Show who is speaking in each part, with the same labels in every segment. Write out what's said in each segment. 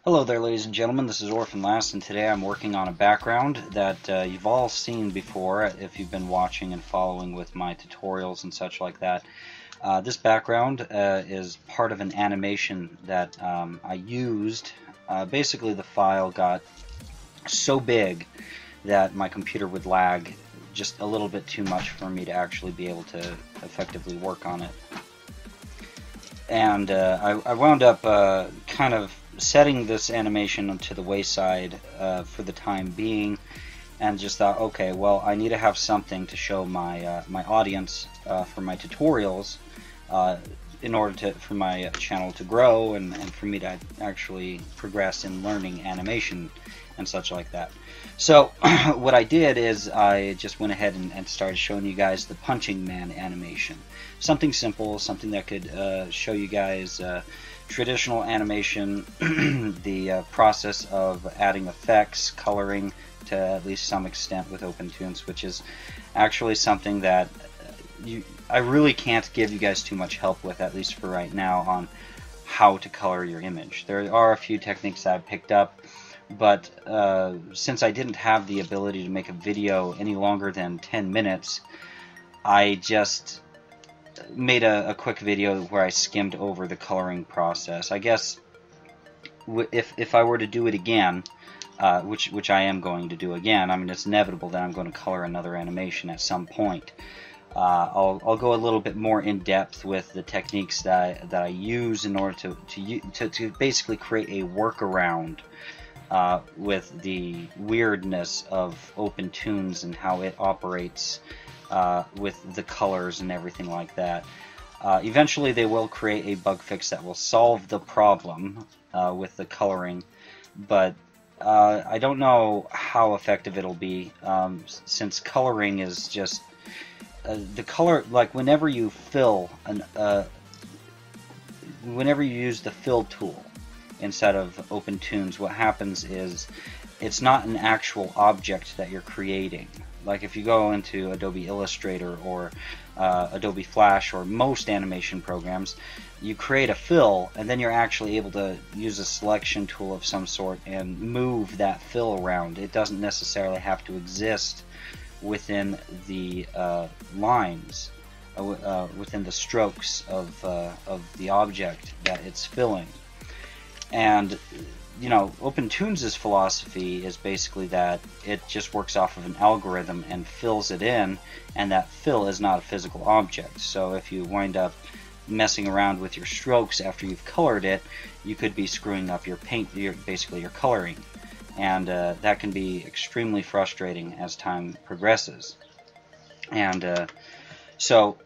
Speaker 1: Hello there, ladies and gentlemen. This is Orphanlast, and today I'm working on a background that you've all seen before if you've been watching and following with my tutorials and such like that. This background is part of an animation that I used. Basically, the file got so big that my computer would lag just a little bit too much for me to actually be able to effectively work on it. And I wound up kind of setting this animation to the wayside for the time being, and just thought, okay, well, I need to have something to show my my audience for my tutorials in order for my channel to grow and for me to actually progress in learning animation and such like that. So what I did is I just went ahead and started showing you guys the punching man animation. Something simple, something that could show you guys traditional animation, the process of adding effects, coloring to at least some extent with Opentoonz, which is actually something that I really can't give you guys too much help with, at least for right now, on how to color your image. There are a few techniques that I've picked up, but since I didn't have the ability to make a video any longer than 10 minutes, I just made a quick video where I skimmed over the coloring process. I guess if I were to do it again, which I am going to do again, I mean, it's inevitable that I'm going to color another animation at some point. I'll go a little bit more in depth with the techniques that I use in order to basically create a workaround with the weirdness of Opentoonz and how it operates with the colors and everything like that. Eventually they will create a bug fix that will solve the problem with the coloring, but I don't know how effective it'll be, since coloring is just the color, like whenever you fill whenever you use the fill tool instead of Opentoonz, what happens is it's not an actual object that you're creating. Like if you go into Adobe Illustrator or Adobe Flash or most animation programs, you create a fill and then you're actually able to use a selection tool of some sort and move that fill around. It doesn't necessarily have to exist within the lines, within the strokes of the object that it's filling. And you know, Opentoonz's philosophy is basically that it just works off of an algorithm and fills it in, and that fill is not a physical object. So if you wind up messing around with your strokes after you've colored it, you could be screwing up your paint, basically your coloring, and that can be extremely frustrating as time progresses. And so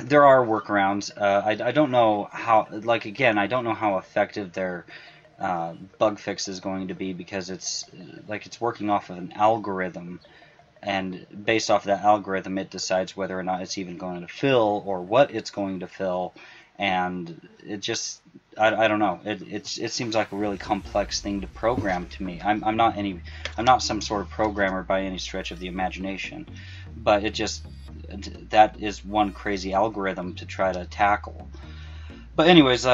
Speaker 1: there are workarounds. I don't know how, like, again, I don't know how effective their bug fix is going to be, because it's working off of an algorithm, and based off of that algorithm it decides whether or not it's even going to fill or what it's going to fill, and it just I don't know, it seems like a really complex thing to program to me. I'm not some sort of programmer by any stretch of the imagination, but that is one crazy algorithm to try to tackle. But anyways,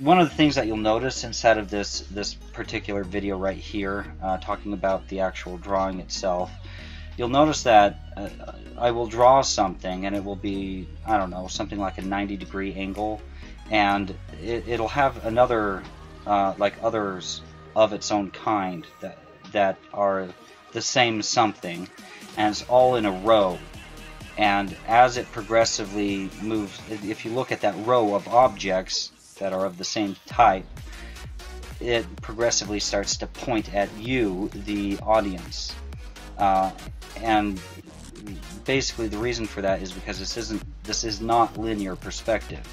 Speaker 1: one of the things that you'll notice inside of this particular video right here, talking about the actual drawing itself, you'll notice that I will draw something and it will be, I don't know, something like a 90-degree angle, and it'll have another, like others of its own kind that are the same something, and it's all in a row. And as it progressively moves, if you look at that row of objects that are of the same type, it progressively starts to point at you, the audience. And basically the reason for that is because this is not linear perspective.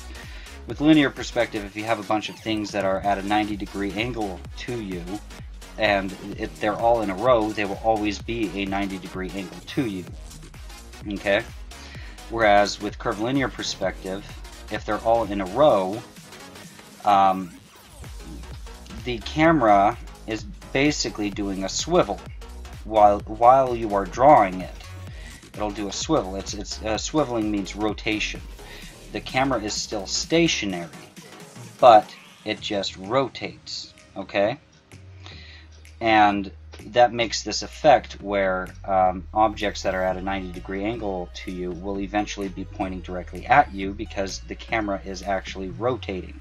Speaker 1: With linear perspective, if you have a bunch of things that are at a 90-degree angle to you, and if they're all in a row, they will always be a 90-degree angle to you. Okay? Whereas with curvilinear perspective, if they're all in a row, the camera is basically doing a swivel while you are drawing it. It'll do a swivel. Swiveling means rotation. The camera is still stationary, but it just rotates, okay? And that makes this effect where objects that are at a 90-degree angle to you will eventually be pointing directly at you because the camera is actually rotating,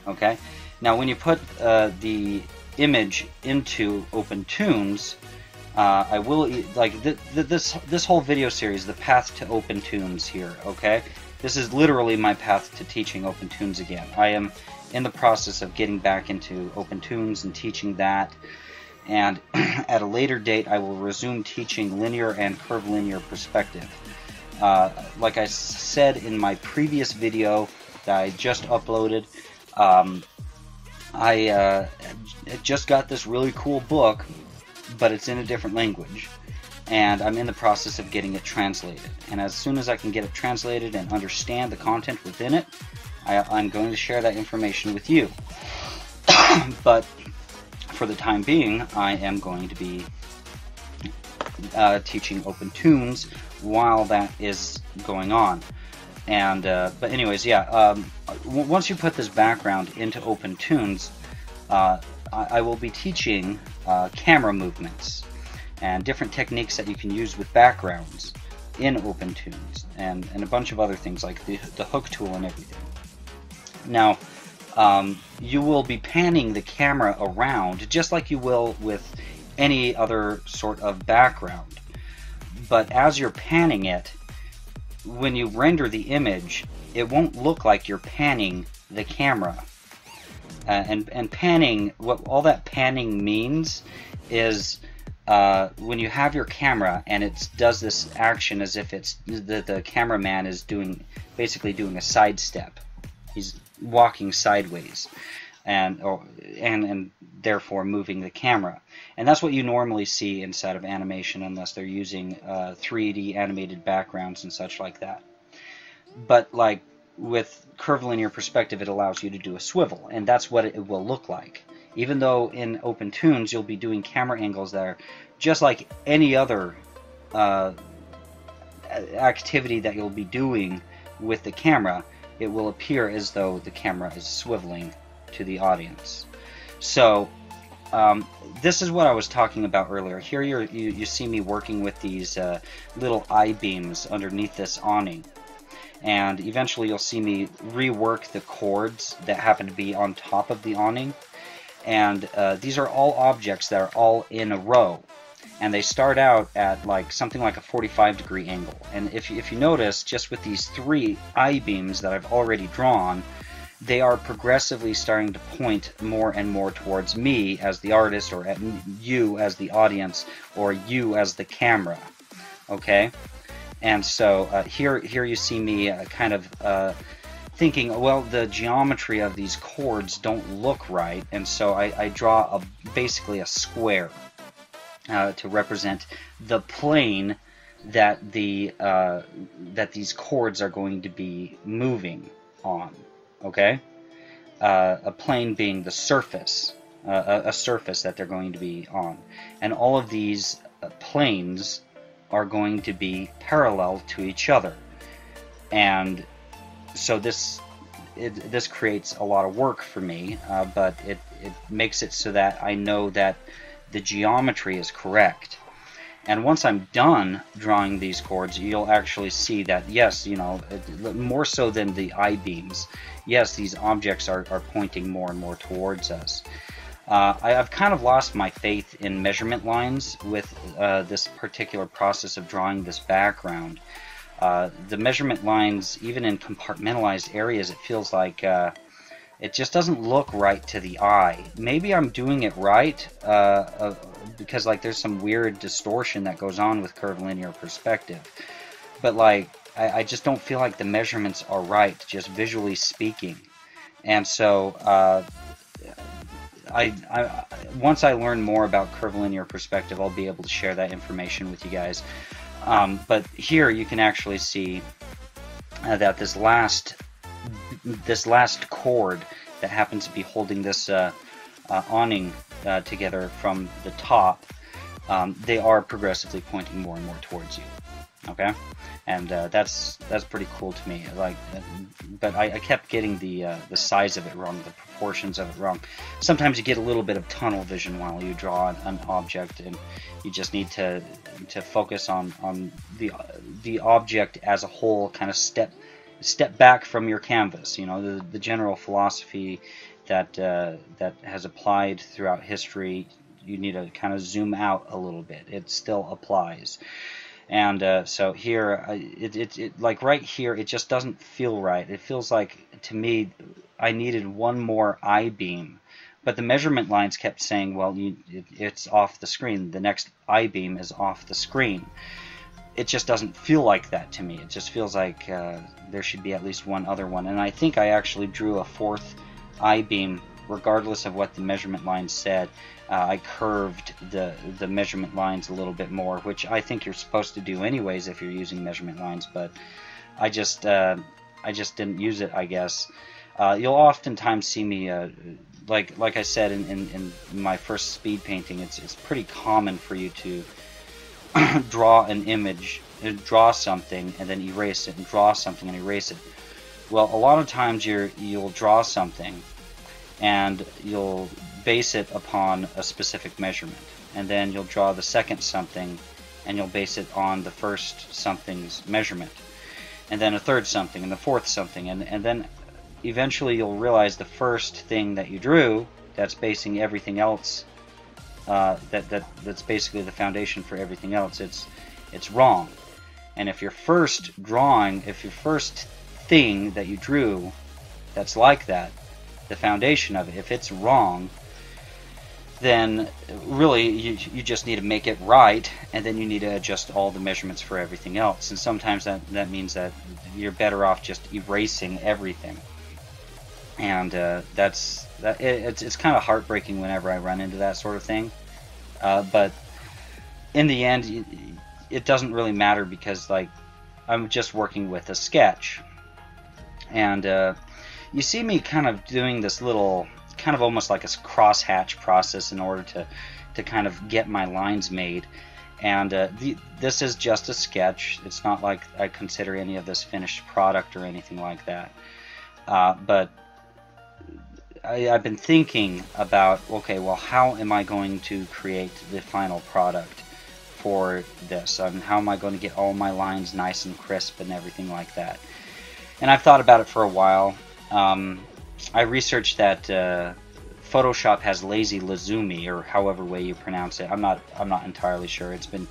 Speaker 1: okay? Now when you put the image into Opentoonz, I will, like, this whole video series, the path to Opentoonz here, okay? This is literally my path to teaching Opentoonz again. I am in the process of getting back into Opentoonz and teaching that, and at a later date I will resume teaching linear and curvilinear perspective. Like I said in my previous video that I just uploaded, I just got this really cool book, but it's in a different language, and I'm in the process of getting it translated. And as soon as I can get it translated and understand the content within it, I'm going to share that information with you. But for the time being, I am going to be teaching Opentoonz while that is going on. And but anyways, yeah, once you put this background into Opentoonz, I will be teaching camera movements and different techniques that you can use with backgrounds in Opentoonz, and a bunch of other things like the hook tool and everything. Now, you will be panning the camera around just like you will with any other sort of background. But as you're panning it, when you render the image, it won't look like you're panning the camera. And panning, what all that panning means is when you have your camera and it does this action as if it's the cameraman is basically doing a sidestep. He's walking sideways and therefore moving the camera. And that's what you normally see inside of animation, unless they're using 3D animated backgrounds and such like that. But like with curvilinear perspective, it allows you to do a swivel, and that's what it will look like. Even though in Opentoonz you'll be doing camera angles that are just like any other activity that you'll be doing with the camera, it will appear as though the camera is swiveling to the audience. So this is what I was talking about earlier. Here you see me working with these little I-beams underneath this awning. And eventually you'll see me rework the chords that happen to be on top of the awning. And these are all objects that are all in a row. And they start out at like something like a 45-degree angle. And if you notice, just with these three I-beams that I've already drawn, they are progressively starting to point more and more towards me as the artist, or at you as the audience, or you as the camera. Okay? And so here you see me kind of thinking, well, the geometry of these chords don't look right, and so I draw basically a square to represent the plane that that these chords are going to be moving on. Okay, a plane being the surface, a surface that they're going to be on, and all of these planes are going to be parallel to each other. And so this creates a lot of work for me, but it makes it so that I know that the geometry is correct. And once I'm done drawing these chords, you'll actually see that, yes, you know, more so than the I-beams, yes, these objects are pointing more and more towards us. I've kind of lost my faith in measurement lines with this particular process of drawing this background. The measurement lines, even in compartmentalized areas, it feels like it just doesn't look right to the eye. Maybe I'm doing it right because like there's some weird distortion that goes on with curvilinear perspective. But like I just don't feel like the measurements are right, just visually speaking. And so once I learn more about curvilinear perspective, I'll be able to share that information with you guys. But here you can actually see that this last chord that happens to be holding this awning together from the top, they are progressively pointing more and more towards you. Okay, and that's pretty cool to me. Like, but I kept getting the size of it wrong, the proportions of it wrong. Sometimes you get a little bit of tunnel vision while you draw an object, and you just need to focus on the object as a whole, kind of step back from your canvas. You know, the general philosophy that that has applied throughout history. You need to kind of zoom out a little bit. It still applies. And so here, it like right here, it just doesn't feel right. It feels like, to me, I needed one more I-beam. But the measurement lines kept saying, well, it's off the screen. The next I-beam is off the screen. It just doesn't feel like that to me. It just feels like there should be at least one other one. And I think I actually drew a fourth I-beam, regardless of what the measurement lines said. I curved the measurement lines a little bit more, which I think you're supposed to do anyways if you're using measurement lines, but I just didn't use it, I guess. You'll oftentimes see me, like I said in my first speed painting, it's pretty common for you to draw an image, draw something, and then erase it, and draw something and erase it. Well, a lot of times you'll draw something, and you'll base it upon a specific measurement, and then you'll draw the second something, and you'll base it on the first something's measurement, and then a third something, and the fourth something, and then eventually you'll realize the first thing that you drew, that's basing everything else, that's basically the foundation for everything else. It's wrong. And if your first thing that you drew that's like that, the foundation of it, if it's wrong, then really you just need to make it right, and then you need to adjust all the measurements for everything else. And sometimes that means that you're better off just erasing everything. And it's kind of heartbreaking whenever I run into that sort of thing. But in the end, it doesn't really matter, because like I'm just working with a sketch. And you see me kind of doing this little, kind of almost like a crosshatch process in order to kind of get my lines made. And this is just a sketch. It's not like I consider any of this finished product or anything like that. But I've been thinking about, okay, well, how am I going to create the final product for this? How am I going to get all my lines nice and crisp and everything like that? And I've thought about it for a while. I researched that Photoshop has lazy lazuli, or however way you pronounce it. I'm not entirely sure. It's been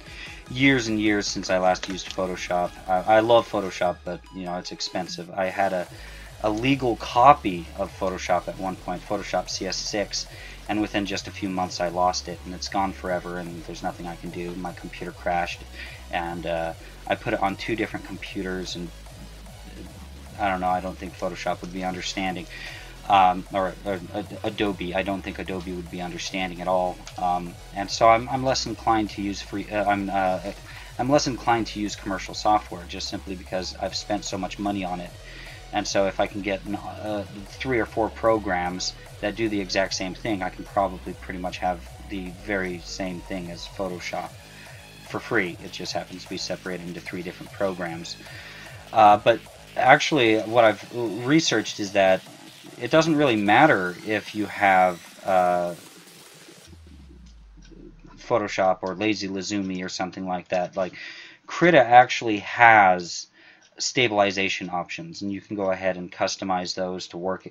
Speaker 1: years and years since I last used Photoshop. I love Photoshop, but you know, it's expensive. I had a legal copy of Photoshop at one point, Photoshop CS6, and within just a few months I lost it, and it's gone forever, and there's nothing I can do. My computer crashed, and I put it on 2 different computers, and I don't know, I don't think Photoshop would be understanding, or Adobe. I don't think Adobe would be understanding at all, and so I'm less inclined to use I'm less inclined to use commercial software, just simply because I've spent so much money on it. And so if I can get 3 or 4 programs that do the exact same thing, I can probably pretty much have the very same thing as Photoshop for free. It just happens to be separated into 3 different programs. But actually, what I've researched is that it doesn't really matter if you have Photoshop or lazy lazuli or something like that. Like, Krita actually has stabilization options, and you can go ahead and customize those to work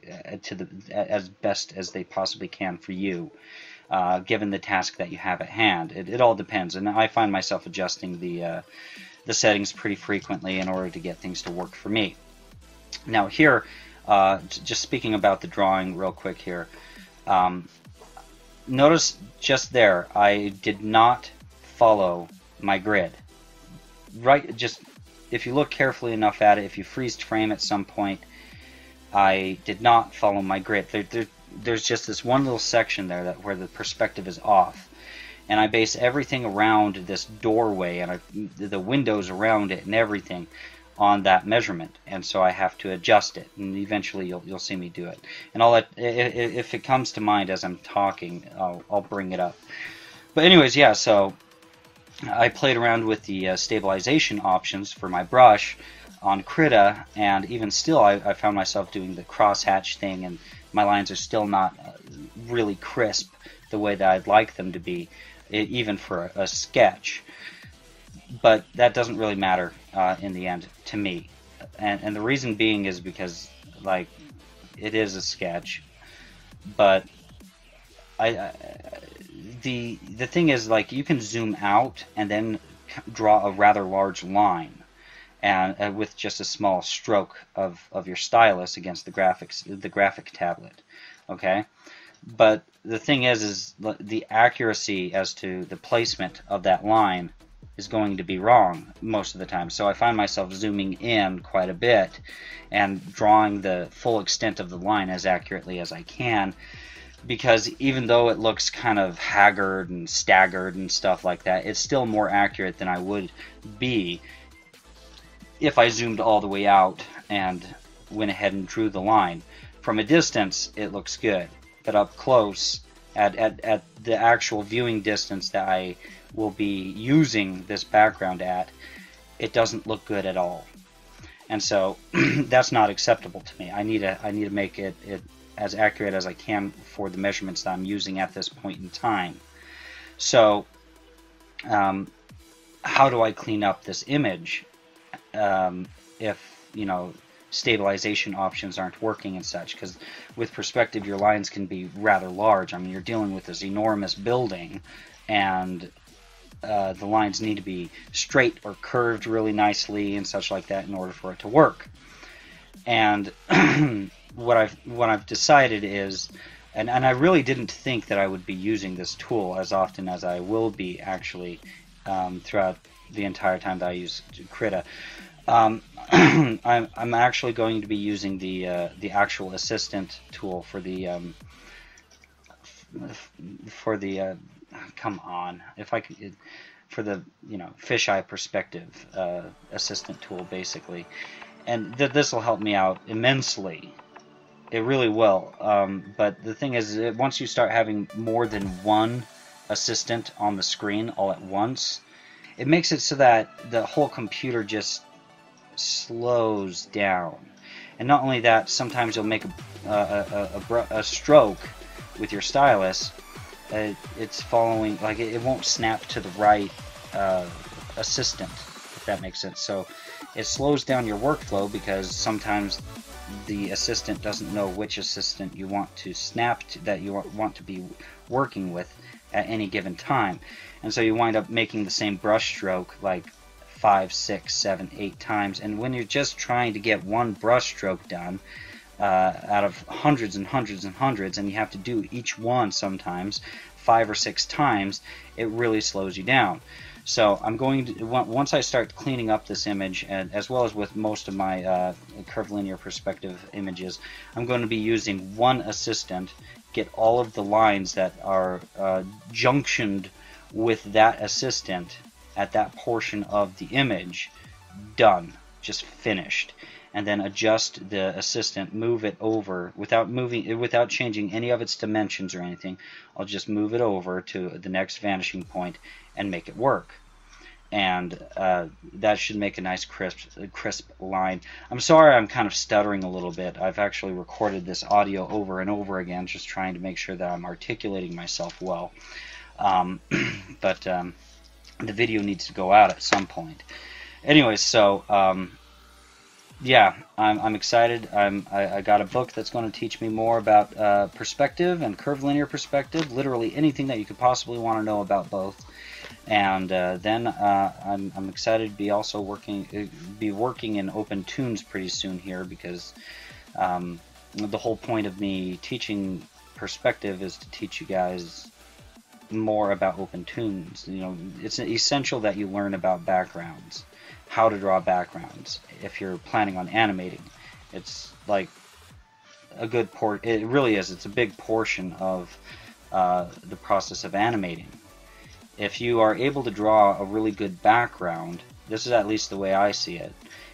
Speaker 1: as best as they possibly can for you, given the task that you have at hand. It all depends, and I find myself adjusting the settings pretty frequently in order to get things to work for me. Now here, just speaking about the drawing real quick here, notice just there I did not follow my grid. Right, just if you look carefully enough at it, if you freeze frame at some point, I did not follow my grid. There's just this one little section there where the perspective is off, and I base everything around this doorway and the windows around it and everything on that measurement, and so I have to adjust it, and eventually you'll see me do it. And if it comes to mind as I'm talking, I'll bring it up. But anyways, yeah, so I played around with the stabilization options for my brush on Krita, and even still I found myself doing the crosshatch thing, and my lines are still not really crisp the way that I'd like them to be, even for a sketch. But that doesn't really matter in the end to me, and the reason being is because, like, it is a sketch, but the thing is, like, you can zoom out and then draw a rather large line, and with just a small stroke of your stylus against the graphic tablet. Okay, but the thing is the accuracy as to the placement of that line is going to be wrong most of the time. So I find myself zooming in quite a bit and drawing the full extent of the line as accurately as I can, because even though it looks kind of haggard and staggered and stuff like that, it's still more accurate than I would be if I zoomed all the way out and went ahead and drew the line. From a distance, it looks good, but up close, at the actual viewing distance that I will be using this background at, it doesn't look good at all. And so that's not acceptable to me. I need to make it as accurate as I can for the measurements that I'm using at this point in time. So how do I clean up this image if, you know, stabilization options aren't working and such? Because with perspective, your lines can be rather large. I mean, you're dealing with this enormous building, and the lines need to be straight or curved really nicely and such like that in order for it to work. And what I've decided is, and I really didn't think that I would be using this tool as often as I will be actually throughout the entire time that I use Krita. I'm actually going to be using the actual assistant tool for the come on, if I could, for the, you know, fisheye perspective assistant tool, basically. And this will help me out immensely. It really will. But the thing is, once you start having more than one assistant on the screen all at once, it makes it so that the whole computer just slows down. And not only that, sometimes you'll make a stroke with your stylus. It's following, like, it won't snap to the right assistant, if that makes sense. So it slows down your workflow, because sometimes the assistant doesn't know which assistant you want to snap to, that you want to be working with at any given time. And so you wind up making the same brush stroke like 5, 6, 7, 8 times. And when you're just trying to get one brush stroke done out of hundreds and hundreds and hundreds, and you have to do each one sometimes 5 or 6 times, it really slows you down. So I'm going to, once I start cleaning up this image, and as well as with most of my curved linear perspective images, I'm going to be using one assistant, get all of the lines that are junctioned with that assistant at that portion of the image done, just finished, and then adjust the assistant, move it over without changing any of its dimensions or anything. I'll just move it over to the next vanishing point and make it work. And that should make a nice crisp line. I'm sorry I'm kind of stuttering a little bit. I've actually recorded this audio over and over again, just trying to make sure that I'm articulating myself well. But the video needs to go out at some point. Anyways, so yeah, I'm excited. I got a book that's going to teach me more about perspective and curved linear perspective, literally anything that you could possibly want to know about both. And then I'm excited to be also working in Opentoonz pretty soon here, because the whole point of me teaching perspective is to teach you guys more about Opentoonz. You know, it's essential that you learn about backgrounds, how to draw backgrounds if you're planning on animating. It's like a good it really is. It's a big portion of the process of animating. If you are able to draw a really good background, this is at least the way I see it.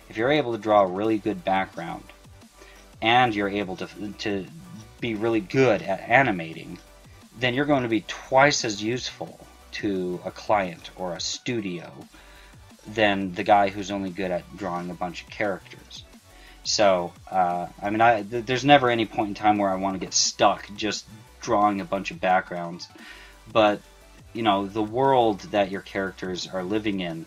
Speaker 1: If you're able to draw a really good background, and you're able to be really good at animating, then you're going to be twice as useful to a client or a studio than the guy who's only good at drawing a bunch of characters. So, I mean, there's never any point in time where I want to get stuck just drawing a bunch of backgrounds. But, you know, the world that your characters are living in,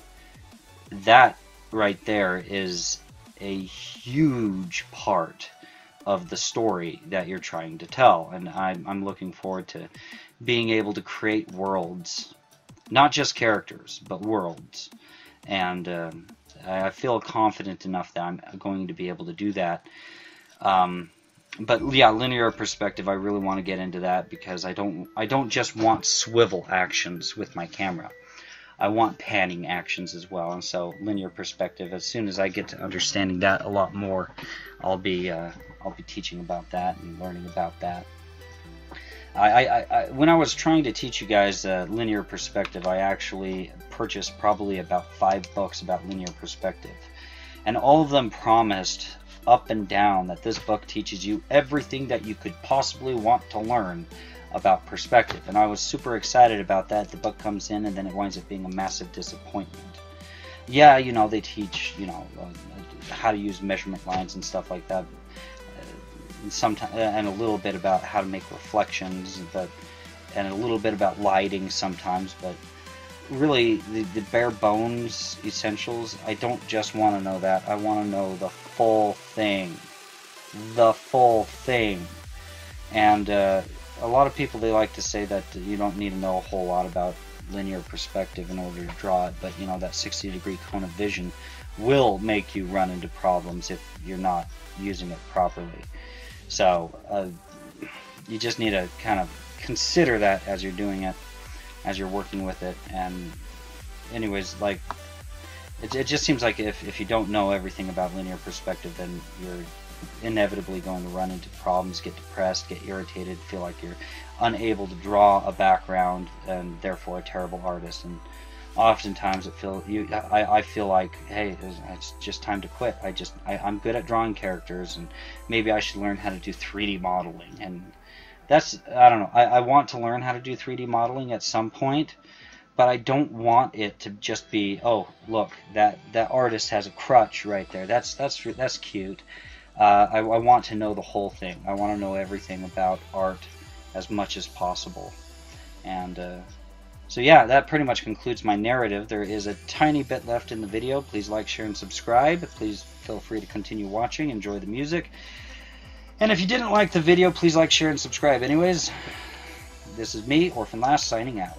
Speaker 1: that right there is a huge part of the story that you're trying to tell. And I'm looking forward to being able to create worlds, not just characters, but worlds. And I feel confident enough that I'm going to be able to do that. But yeah, linear perspective, I really want to get into that, because I don't just want swivel actions with my camera. I want panning actions as well. And so linear perspective, as soon as I get to understanding that a lot more, I'll be teaching about that and learning about that. When I was trying to teach you guys linear perspective, I actually purchased probably about 5 books about linear perspective, and all of them promised up and down that this book teaches you everything that you could possibly want to learn about perspective. And I was super excited about that. The book comes in, and then it winds up being a massive disappointment. Yeah, you know, they teach, you know, how to use measurement lines and stuff like that. Sometimes, and a little bit about how to make reflections, and a little bit about lighting sometimes, but really the bare bones essentials, I don't just want to know that. I want to know the full thing. And a lot of people, they like to say that you don't need to know a whole lot about linear perspective in order to draw it, but you know, that 60-degree cone of vision will make you run into problems if you're not using it properly. So you just need to kind of consider that as you're doing it, as you're working with it. And anyways, like, it just seems like if you don't know everything about linear perspective, then you're inevitably going to run into problems, get depressed, get irritated, feel like you're unable to draw a background, and therefore a terrible artist. And oftentimes I feel like, hey, it's just time to quit. I'm good at drawing characters, and maybe I should learn how to do 3D modeling. And that's, I don't know, I want to learn how to do 3D modeling at some point, but I don't want it to just be, oh, look, that artist has a crutch right there. That's cute. I want to know the whole thing. I want to know everything about art as much as possible. And so yeah, that pretty much concludes my narrative. There is a tiny bit left in the video. Please like, share, and subscribe. Please feel free to continue watching. Enjoy the music. And if you didn't like the video, please like, share, and subscribe. Anyways, this is me, Orphanlast, signing out.